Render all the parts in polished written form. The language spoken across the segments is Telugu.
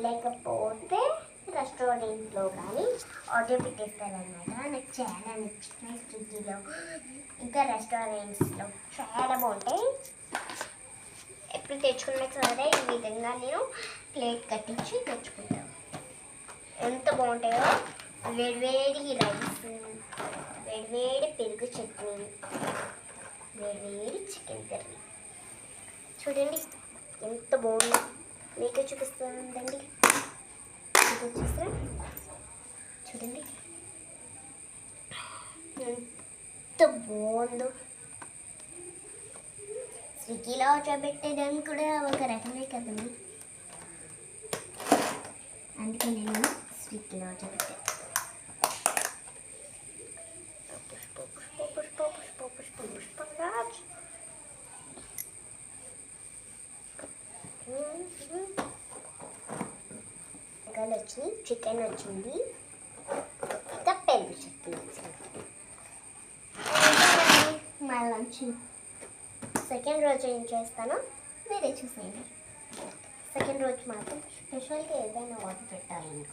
లేకపోతే రెస్టారెంట్లో కానీ ఆర్డర్ పెట్టేస్తారనమాట. నాకు చాలా నచ్చుతాయి స్విగ్గీలో, ఇంకా రెస్టారెంట్స్లో చాలా బాగుంటాయి. ఎప్పుడు తెచ్చుకున్నా సరే ఈ విధంగా నేను ప్లేట్ కట్టించి తెచ్చుకుంటాను. ఎంత బాగుంటాయో, వేడివేడి రైస్, వేడివేడి పెరుగు చట్నీ, వేడివేడి చికెన్ కర్రీ. చూడండి ఎంత బాగుందో, మీకే చూపిస్తుందండి. చూసారా, చూడండి ఎంత బాగుందో. స్విగ్గీలో ఆర్డర్ పెట్టేదాన్ని కూడా ఒక రకమే కదండి, అందుకే నేను స్విగ్గీలో ఆర్డర్ పెట్టాను. పుష్పరాజ్ వచ్చింది, చికెన్ వచ్చింది, ఇంకా పెరుగు చట్నీ వచ్చింది. మా లంచ్ సెకండ్ రోజు ఏం చేస్తానో మీరే చూసేయండి. సెకండ్ రోజు మాత్రం స్పెషల్గా ఏదైనా ఆర్డర్ పెట్టాలి.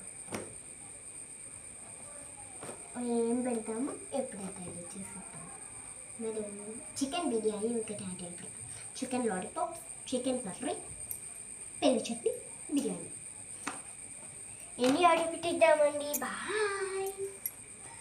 ఏం పెడతామో ఎప్పుడైతే రెడీ చేసేస్తాము. మీరు చికెన్ బిర్యానీ ఒకటి ఆర్డర్ పెడతాం, చికెన్ లాలీపాప్స్, చికెన్ కర్రీ, పెరుగు చట్నీ, బిర్యానీ ఎన్ని ఆర్డర్ పెట్టిద్దామండి. బాయ్.